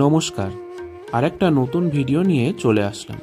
নমস্কার, আরেকটা নতুন ভিডিও নিয়ে চলে আসলাম।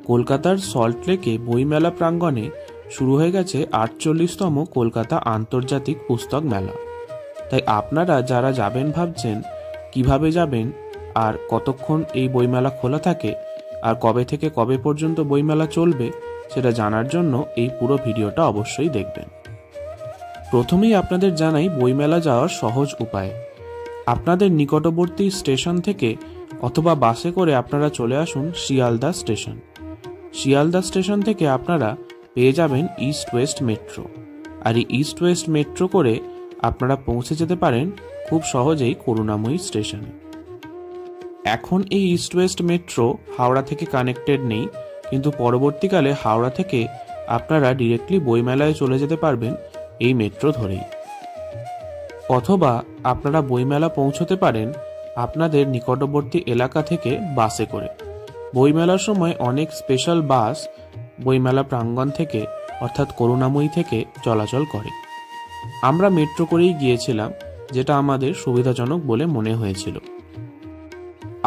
কলকাতার সল্টলেকে বইমেলা প্রাঙ্গণে শুরু হয়ে গেছে ৪৮তম কলকাতা আন্তর্জাতিক পুস্তক মেলা। তাই আপনারা যারা যাবেন ভাবছেন কিভাবে যাবেন, আর কতক্ষণ এই বইমেলা খোলা থাকে, আর কবে থেকে কবে পর্যন্ত বইমেলা চলবে, সেটা জানার জন্য এই পুরো ভিডিওটা অবশ্যই দেখবেন। প্রথমেই আপনাদের জানাই বইমেলা যাওয়ার সহজ উপায়। আপনাদের নিকটবর্তী স্টেশন থেকে অথবা বাসে করে আপনারা চলে আসুন শিয়ালদা স্টেশন। শিয়ালদা স্টেশন থেকে আপনারা পেয়ে যাবেন ইস্ট ওয়েস্ট মেট্রো, আর এই ইস্ট ওয়েস্ট মেট্রো করে আপনারা পৌঁছে যেতে পারেন খুব সহজেই করুণাময়ী স্টেশনে। এখন এই ইস্ট ওয়েস্ট মেট্রো হাওড়া থেকে কানেক্টেড নেই, কিন্তু পরবর্তীকালে হাওড়া থেকে আপনারা ডিরেক্টলি বইমেলায় চলে যেতে পারবেন এই মেট্রো ধরেই। অথবা আপনারা বইমেলা পৌঁছতে পারেন আপনাদের নিকটবর্তী এলাকা থেকে বাসে করে। বইমেলার সময় অনেক স্পেশাল বাস বইমেলা প্রাঙ্গণ থেকে অর্থাৎ করুণাময়ী থেকে চলাচল করে। আমরা মেট্রো করেই গিয়েছিলাম, যেটা আমাদের সুবিধাজনক বলে মনে হয়েছিল।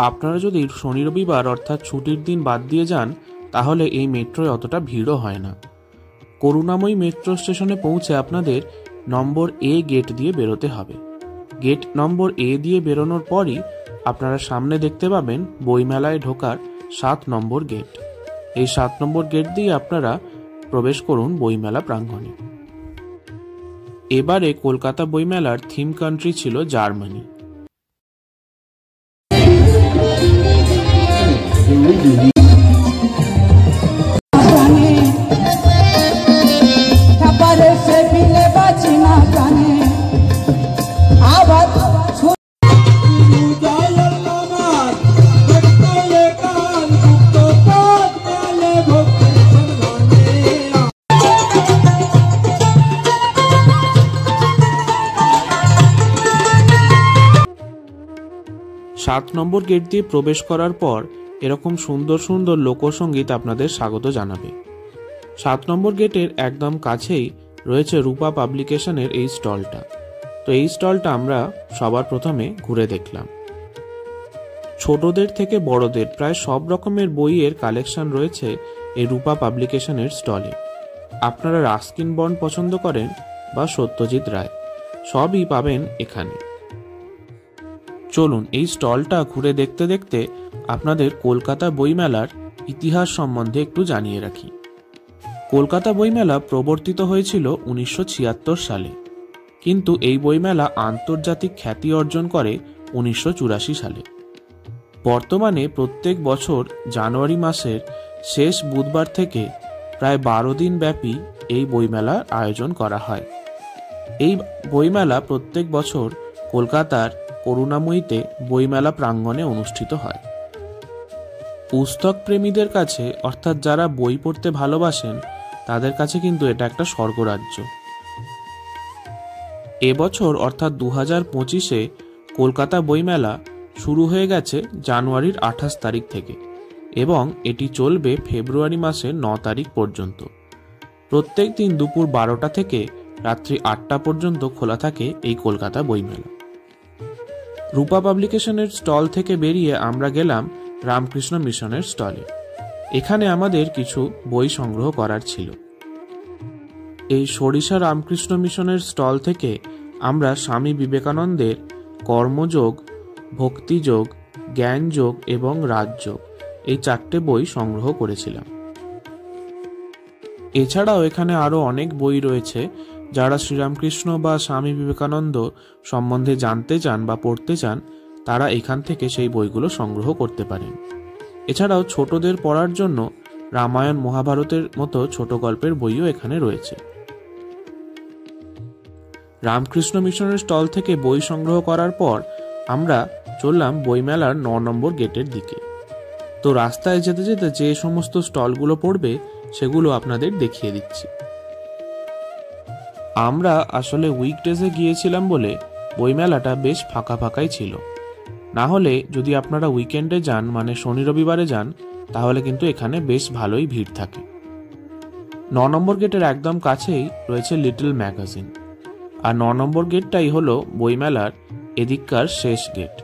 আপনারা যদি শনি রবিবার অর্থাৎ ছুটির দিন বাদ দিয়ে যান, তাহলে এই মেট্রোয় অতটা ভিড়ও হয় না। করুণাময়ী মেট্রো স্টেশনে পৌঁছে আপনাদের নম্বর এ গেট দিয়ে বেরোতে হবে। গেট নম্বর এ দিয়ে বেরোনোর পরই আপনারা সামনে দেখতে পাবেন বইমেলায় ঢোকার ৭ নম্বর গেট। এই ৭ নম্বর গেট দিয়ে আপনারা প্রবেশ করুন বইমেলা প্রাঙ্গণে। এবারে কলকাতা বইমেলার থিম কান্ট্রি ছিল জার্মানি। সাত নম্বর গেট দিয়ে প্রবেশ করার পর এরকম সুন্দর সুন্দর লোকসঙ্গীত আপনাদের স্বাগত জানাবে। ৭ নম্বর গেটের একদম কাছেই রয়েছে রূপা পাবলিকেশনের এই স্টলটা। তো এই স্টলটা আমরা সবার প্রথমে ঘুরে দেখলাম। ছোটদের থেকে বড়দের প্রায় সব রকমের বইয়ের কালেকশন রয়েছে এই রূপা পাবলিকেশনের স্টলে। আপনারা রাস্কিন বন্ড পছন্দ করেন বা সত্যজিৎ রায়, সবই পাবেন এখানে। চলুন এই স্টলটা ঘুরে দেখতে দেখতে আপনাদের কলকাতা বইমেলার ইতিহাস সম্বন্ধে একটু জানিয়ে রাখি। কলকাতা বইমেলা প্রবর্তিত হয়েছিল ১৯৭৬ সালে, কিন্তু এই বইমেলা আন্তর্জাতিক খ্যাতি অর্জন করে ১৯৮৪ সালে। বর্তমানে প্রত্যেক বছর জানুয়ারি মাসের শেষ বুধবার থেকে প্রায় ১২ দিন ব্যাপী এই বইমেলার আয়োজন করা হয়। এই বইমেলা প্রত্যেক বছর কলকাতার করুণাময়ীতে বইমেলা প্রাঙ্গণে অনুষ্ঠিত হয়। পুস্তক প্রেমীদের কাছে, অর্থাৎ যারা বই পড়তে ভালোবাসেন, তাদের কাছে কিন্তু এটা একটা স্বর্গরাজ্য। এবছর অর্থাৎ ২০২৫-এ কলকাতা বইমেলা শুরু হয়ে গেছে জানুয়ারির ২৮ তারিখ থেকে, এবং এটি চলবে ফেব্রুয়ারি মাসের ৯ তারিখ পর্যন্ত। প্রত্যেক দিন দুপুর ১২টা থেকে রাত্রি ৮টা পর্যন্ত খোলা থাকে এই কলকাতা বইমেলা। রূপা পাবলিকেশনের স্টল থেকে বেরিয়ে আমরা গেলাম রামকৃষ্ণ মিশনের স্টলে। এখানে আমাদের কিছু বই সংগ্রহ করার ছিল। এই সরিষা রামকৃষ্ণ মিশনের স্টল থেকে আমরা স্বামী বিবেকানন্দের কর্মযোগ, ভক্তিযোগ, জ্ঞানযোগ এবং রাজযোগ এই ৪টে বই সংগ্রহ করেছিলাম। এছাড়াও এখানে আরও অনেক বই রয়েছে। যারা শ্রীরামকৃষ্ণ বা স্বামী বিবেকানন্দ সম্বন্ধে জানতে চান বা পড়তে চান, তারা এখান থেকে সেই বইগুলো সংগ্রহ করতে পারেন। এছাড়াও ছোটদের পড়ার জন্য রামায়ণ মহাভারতের মতো ছোট গল্পের বইও এখানে রয়েছে। রামকৃষ্ণ মিশনের স্টল থেকে বই সংগ্রহ করার পর আমরা চললাম বইমেলার ৯ নম্বর গেটের দিকে। তো রাস্তায় যেতে যেতে যে সমস্ত স্টলগুলো পড়বে সেগুলো আপনাদের দেখিয়ে দিচ্ছি। আমরা আসলে উইকডেজে গিয়েছিলাম বলে বইমেলাটা বেশ ফাঁকা ফাঁকাই ছিল। না হলে যদি আপনারা উইকেন্ডে যান, মানে শনি রবিবারে যান, তাহলে কিন্তু এখানে বেশ ভালোই ভিড় থাকে। ৯ নম্বর গেটের একদম কাছেই রয়েছে লিটল ম্যাগাজিন, আর ৯ নম্বর গেটটাই হলো বইমেলার এদিককার শেষ গেট।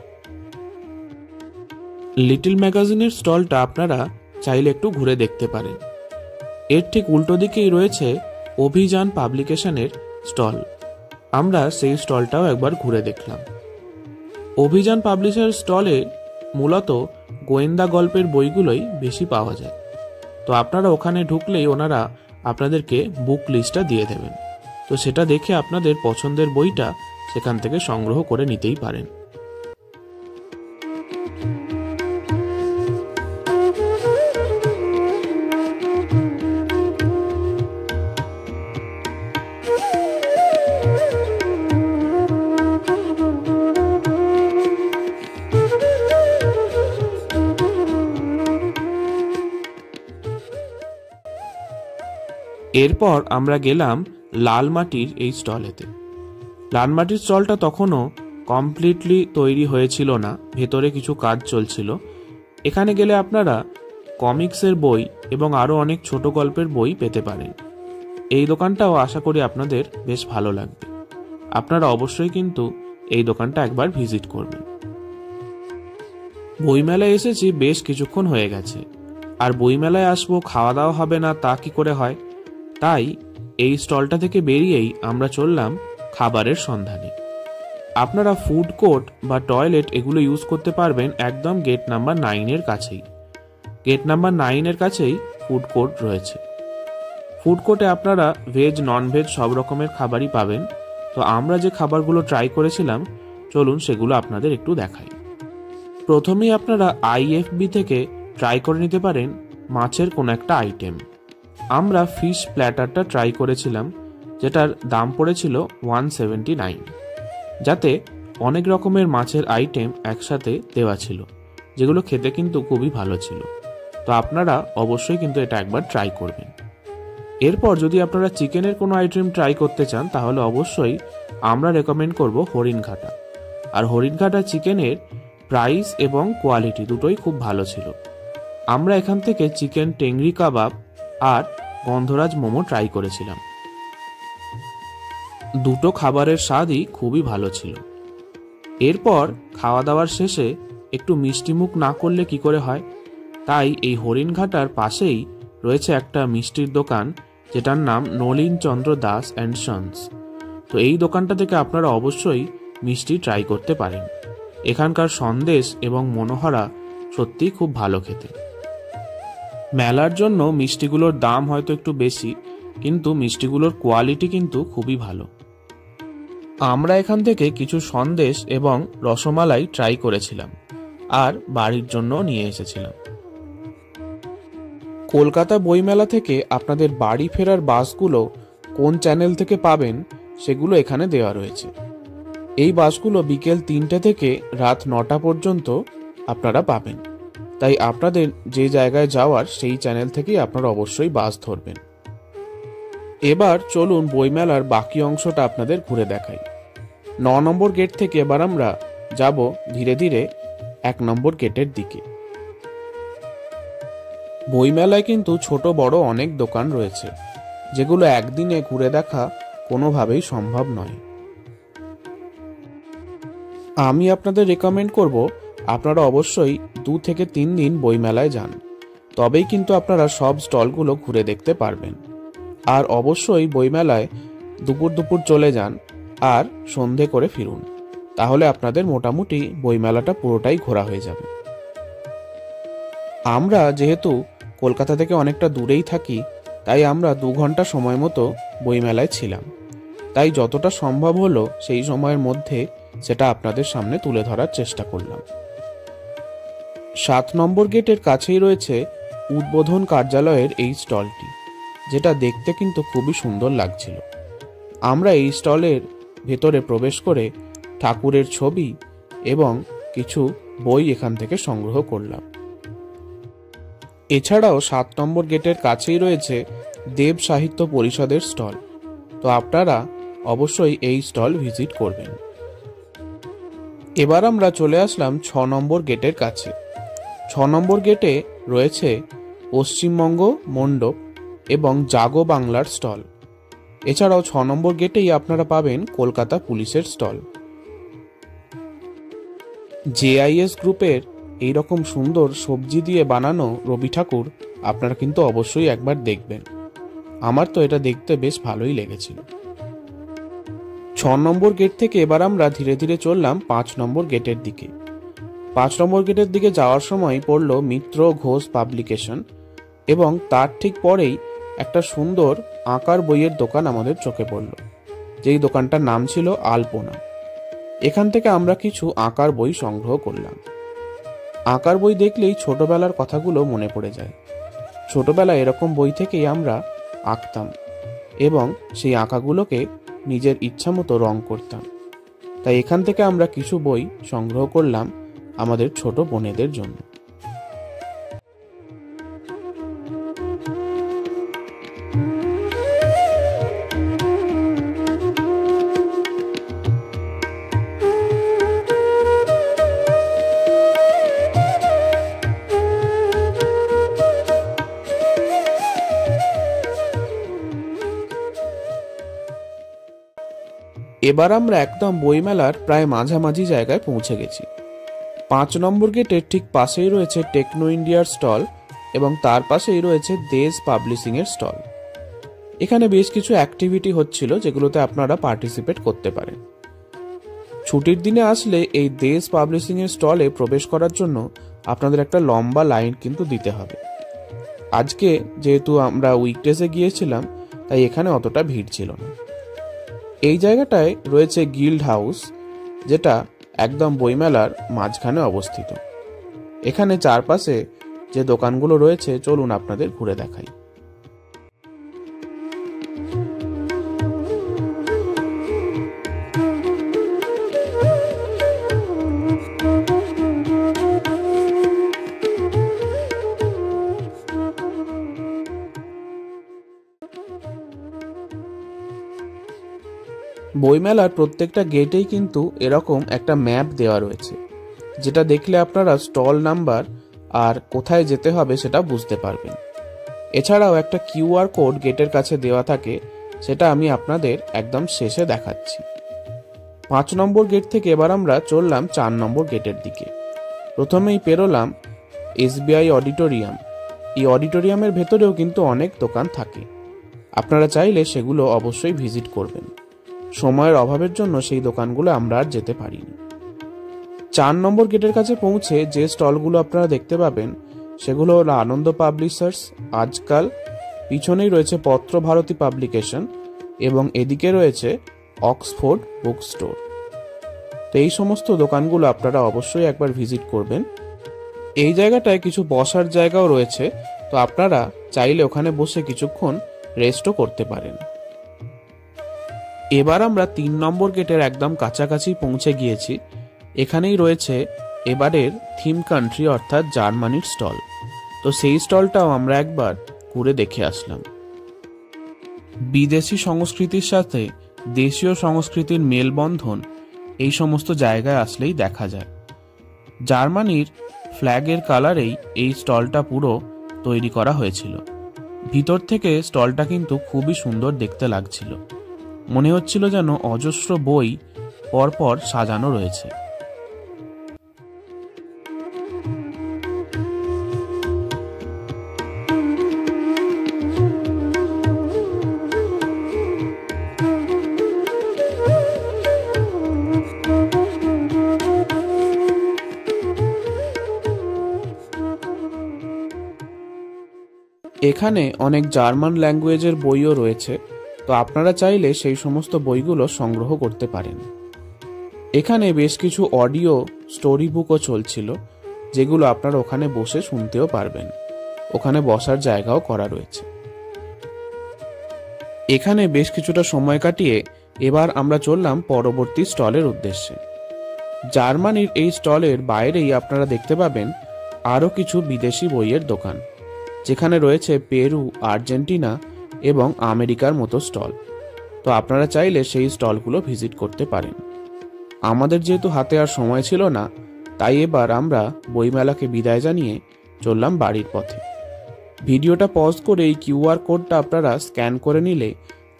লিটল ম্যাগাজিনের স্টলটা আপনারা চাইলে একটু ঘুরে দেখতে পারেন। এর ঠিক উল্টো দিকেই রয়েছে অভিযান পাবলিকেশনের স্টল। আমরা সেই স্টলটাও একবার ঘুরে দেখলাম। অভিযান পাবলিশার স্টলে মূলত গোয়েন্দা গল্পের বইগুলোই বেশি পাওয়া যায়। তো আপনারা ওখানে ঢুকলেই ওনারা আপনাদেরকে বুক লিস্টটা দিয়ে দেবেন। তো সেটা দেখে আপনাদের পছন্দের বইটা সেখান থেকে সংগ্রহ করে নিতেই পারেন। এরপর আমরা গেলাম লালমাটির এই স্টলেতে। লালমাটির স্টলটা তখনও কমপ্লিটলি তৈরি হয়েছিল না, ভেতরে কিছু কাজ চলছিল। এখানে গেলে আপনারা কমিক্সের বই এবং আরও অনেক ছোট গল্পের বই পেতে পারেন। এই দোকানটাও আশা করি আপনাদের বেশ ভালো লাগবে। আপনারা অবশ্যই কিন্তু এই দোকানটা একবার ভিজিট করবেন। বইমেলায় এসেছি বেশ কিছুক্ষণ হয়ে গেছে, আর বইমেলায় আসবো খাওয়া দাওয়া হবে না তা কি করে হয়। তাই এই স্টলটা থেকে বেরিয়েই আমরা চললাম খাবারের সন্ধানে। আপনারা ফুড কোর্ট বা টয়লেট এগুলো ইউজ করতে পারবেন একদম গেট নাম্বার 9-এর কাছেই। গেট নাম্বার 9-এর কাছেই ফুড কোর্ট রয়েছে। ফুড কোর্টে আপনারা ভেজ নন ভেজ সব রকমের খাবারই পাবেন। তো আমরা যে খাবারগুলো ট্রাই করেছিলাম, চলুন সেগুলো আপনাদের একটু দেখাই। প্রথমেই আপনারা IFB থেকে ট্রাই করে নিতে পারেন মাছের কোনো একটা আইটেম। আমরা ফিশ প্ল্যাটারটা ট্রাই করেছিলাম, যেটার দাম পড়েছিল 179, যাতে অনেক রকমের মাছের আইটেম একসাথে দেওয়া ছিল, যেগুলো খেতে কিন্তু খুবই ভালো ছিল। তো আপনারা অবশ্যই কিন্তু এটা একবার ট্রাই করবেন। এরপর যদি আপনারা চিকেনের কোনো আইটেম ট্রাই করতে চান, তাহলে অবশ্যই আমরা রেকমেন্ড করব হরিণঘাটা। আর হরিণঘাটা চিকেনের প্রাইস এবং কোয়ালিটি দুটোই খুব ভালো ছিল। আমরা এখান থেকে চিকেন টেংরি কাবাব আর গন্ধরাজ মোমো ট্রাই করেছিলাম। দুটো খাবারের স্বাদই খুবই ভালো ছিল। এরপর খাওয়া দাওয়ার শেষে একটু মিষ্টিমুখ না করলে কি করে হয়, তাই এই হরিণঘাটার পাশেই রয়েছে একটা মিষ্টির দোকান, যেটার নাম নলিন চন্দ্র দাস অ্যান্ড সন্স। তো এই দোকানটা থেকে আপনারা অবশ্যই মিষ্টি ট্রাই করতে পারেন। এখানকার সন্দেশ এবং মনোহরা সত্যিই খুব ভালো খেতে। মেলার জন্য মিষ্টিগুলোর দাম হয়তো একটু বেশি, কিন্তু মিষ্টিগুলোর কোয়ালিটি কিন্তু খুবই ভালো। আমরা এখান থেকে কিছু সন্দেশ এবং রসমালাই ট্রাই করেছিলাম আর বাড়ির জন্য নিয়ে এসেছিলাম। কলকাতা বইমেলা থেকে আপনাদের বাড়ি ফেরার বাসগুলো কোন চ্যানেল থেকে পাবেন সেগুলো এখানে দেওয়া রয়েছে। এই বাসগুলো বিকেল 3টে থেকে রাত 9টা পর্যন্ত আপনারা পাবেন। তাই আপনাদের যে জায়গায় যাওয়ার সেই চ্যানেল থেকেই আপনারা অবশ্যই বাস ধরবেন। এবার চলুন বইমেলার বাকি অংশটা আপনাদের ঘুরে দেখাই। 9 নম্বর গেট থেকে এবার আমরা যাব ধীরে ধীরে 1 নম্বর গেটের দিকে। বইমেলায় কিন্তু ছোট বড় অনেক দোকান রয়েছে, যেগুলো একদিনে ঘুরে দেখা কোনোভাবেই সম্ভব নয়। আমি আপনাদের রেকমেন্ড করব আপনারা অবশ্যই 2 থেকে 3 দিন বইমেলায় যান, তবেই কিন্তু আপনারা সব স্টলগুলো ঘুরে দেখতে পারবেন। আর অবশ্যই বইমেলায় দুপুর চলে যান আর সন্ধে করে ফিরুন, তাহলে আপনাদের মোটামুটি বইমেলাটা পুরোটাই ঘোরা হয়ে যাবে। আমরা যেহেতু কলকাতা থেকে অনেকটা দূরেই থাকি, তাই আমরা 2 ঘন্টা সময় মতো বইমেলায় ছিলাম। তাই যতটা সম্ভব হলো সেই সময়ের মধ্যে সেটা আপনাদের সামনে তুলে ধরার চেষ্টা করলাম। 7 নম্বর গেটের কাছেই রয়েছে উদ্বোধন কার্যালয়ের এই স্টলটি, যেটা দেখতে কিন্তু খুবই সুন্দর লাগছিল। আমরা এই স্টলের ভেতরে প্রবেশ করে ঠাকুরের ছবি এবং কিছু বই এখান থেকে সংগ্রহ করলাম। এছাড়াও 7 নম্বর গেটের কাছেই রয়েছে দেব সাহিত্য পরিষদের স্টল। তো আপনারা অবশ্যই এই স্টল ভিজিট করবেন। এবার আমরা চলে আসলাম 6 নম্বর গেটের কাছে। 6 নম্বর গেটে রয়েছে পশ্চিমবঙ্গ মণ্ডপ এবং জাগো বাংলার স্টল। এছাড়াও 6 নম্বর গেটেই আপনারা পাবেন কলকাতা পুলিশের স্টল। JIS গ্রুপের এই রকম সুন্দর সবজি দিয়ে বানানো রবি ঠাকুর আপনারা কিন্তু অবশ্যই একবার দেখবেন। আমার তো এটা দেখতে বেশ ভালোই লেগেছিল। 6 নম্বর গেট থেকে এবার আমরা ধীরে ধীরে চললাম 5 নম্বর গেটের দিকে। 5 নম্বর গেটের দিকে যাওয়ার সময় পড়ল মিত্র ঘোষ পাবলিকেশন, এবং তার ঠিক পরেই একটা সুন্দর আঁকার বইয়ের দোকান আমাদের চোখে পড়ল, যেই দোকানটার নাম ছিল আলপনা। এখান থেকে আমরা কিছু আঁকার বই সংগ্রহ করলাম। আঁকার বই দেখলেই ছোটবেলার কথাগুলো মনে পড়ে যায়। ছোটবেলায় এরকম বই থেকেই আমরা আঁকতাম এবং সেই আঁকাগুলোকে নিজের ইচ্ছা মতো রং করতাম। তাই এখান থেকে আমরা কিছু বই সংগ্রহ করলাম আমাদের ছোট বোনেদের জন্য। এবার আমরা একদম বইমেলার প্রায় মাঝামাঝি জায়গায় পৌঁছে গেছি। 5 নম্বর গেটের ঠিক পাশেই রয়েছে টেকনো ইন্ডিয়ার স্টল, এবং তার পাশেই রয়েছে দেশ পাবলিশিং এর স্টল। এখানে বেশ কিছু অ্যাক্টিভিটি হচ্ছিল যেগুলোতে আপনারা পার্টিসিপেট করতে পারেন। ছুটির দিনে আসলে এই দেশ পাবলিশিং এর স্টলে প্রবেশ করার জন্য আপনাদের একটা লম্বা লাইন কিন্তু দিতে হবে। আজকে যেহেতু আমরা উইকডেজে গিয়েছিলাম, তাই এখানে অতটা ভিড় ছিল না। এই জায়গাটায় রয়েছে গিল্ড হাউস, যেটা একদম বইমেলার মাঝখানে অবস্থিত। এখানে চারপাশে যে দোকানগুলো রয়েছে চলুন আপনাদের ঘুরে দেখাই। বইমেলার প্রত্যেকটা গেটেই কিন্তু এরকম একটা ম্যাপ দেওয়া রয়েছে, যেটা দেখলে আপনারা স্টল নাম্বার আর কোথায় যেতে হবে সেটা বুঝতে পারবেন। এছাড়াও একটা কিউআর কোড গেটের কাছে দেওয়া থাকে, সেটা আমি আপনাদের একদম শেষে দেখাচ্ছি। 5 নম্বর গেট থেকে এবার আমরা চললাম 4 নম্বর গেটের দিকে। প্রথমেই পেরোলাম এসবিআই অডিটোরিয়াম। এই অডিটোরিয়ামের ভেতরেও কিন্তু অনেক দোকান থাকে, আপনারা চাইলে সেগুলো অবশ্যই ভিজিট করবেন। সময়ের অভাবের জন্য সেই দোকানগুলো আমরা আর যেতে পারিনি। 4 নম্বর গেটের কাছে পৌঁছে যে স্টলগুলো আপনারা দেখতে পাবেন সেগুলো হলো আনন্দ পাবলিশার্স, আজকাল, পিছনেই রয়েছে পত্র ভারতী পাবলিকেশন, এবং এদিকে রয়েছে অক্সফোর্ড বুক স্টোর। তো এই সমস্ত দোকানগুলো আপনারা অবশ্যই একবার ভিজিট করবেন। এই জায়গাটায় কিছু বসার জায়গাও রয়েছে, তো আপনারা চাইলে ওখানে বসে কিছুক্ষণ রেস্টও করতে পারেন। এবার আমরা 3 নম্বর গেটের একদম কাছাকাছি পৌঁছে গিয়েছি। এখানেই রয়েছে এবারের থিম কান্ট্রি অর্থাৎ জার্মানির স্টল। তো সেই স্টলটাও আমরা একবার ঘুরে দেখে আসলাম। বিদেশি সংস্কৃতির সাথে দেশীয় সংস্কৃতির মেলবন্ধন এই সমস্ত জায়গায় আসলেই দেখা যায়। জার্মানির ফ্ল্যাগের কালারেই এই স্টলটা পুরো তৈরি করা হয়েছিল। ভিতর থেকে স্টলটা কিন্তু খুবই সুন্দর দেখতে লাগছিল, মনে হচ্ছিল যেন অজস্র বই পরপর সাজানো রয়েছে। এখানে অনেক জার্মান ল্যাঙ্গুয়েজের বইও রয়েছে, তো আপনারা চাইলে সেই সমস্ত বইগুলো সংগ্রহ করতে পারেন। এখানে বেশ কিছু অডিও স্টোরি বুকও চলছিল, যেগুলো আপনারা ওখানে বসে শুনতেও পারবেন। ওখানে বসার জায়গাও করা রয়েছে। এখানে বেশ কিছুটা সময় কাটিয়ে এবার আমরা চললাম পরবর্তী স্টলের উদ্দেশ্যে। জার্মানির এই স্টলের বাইরেই আপনারা দেখতে পাবেন আরও কিছু বিদেশি বইয়ের দোকান, যেখানে রয়েছে পেরু, আর্জেন্টিনা এবং আমেরিকার মতো স্টল। তো আপনারা চাইলে সেই স্টলগুলো ভিজিট করতে পারেন। আমাদের যেহেতু হাতে আর সময় ছিল না, তাই এবার আমরা বইমেলাকে বিদায় জানিয়ে চললাম বাড়ির পথে। ভিডিওটা পজ করে এই কিউআর কোডটা আপনারা স্ক্যান করে নিলে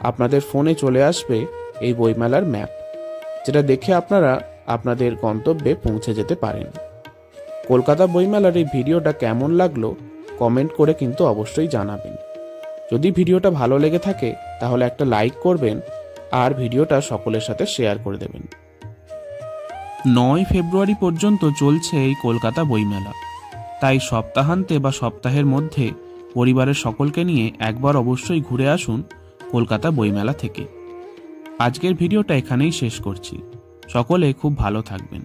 আপনাদের ফোনে চলে আসবে এই বইমেলার ম্যাপ, যেটা দেখে আপনারা আপনাদের গন্তব্যে পৌঁছে যেতে পারেন। কলকাতা বইমেলার এই ভিডিওটা কেমন লাগলো কমেন্ট করে কিন্তু অবশ্যই জানাবেন। যদি ভিডিওটা ভালো লেগে থাকে তাহলে একটা লাইক করবেন আর ভিডিওটা সকলের সাথে শেয়ার করে দেবেন। 9 ফেব্রুয়ারি পর্যন্ত চলছে এই কলকাতা বইমেলা, তাই সপ্তাহান্তে বা সপ্তাহের মধ্যে পরিবারের সকলকে নিয়ে একবার অবশ্যই ঘুরে আসুন কলকাতা বইমেলা থেকে। আজকের ভিডিওটা এখানেই শেষ করছি। সকলে খুব ভালো থাকবেন।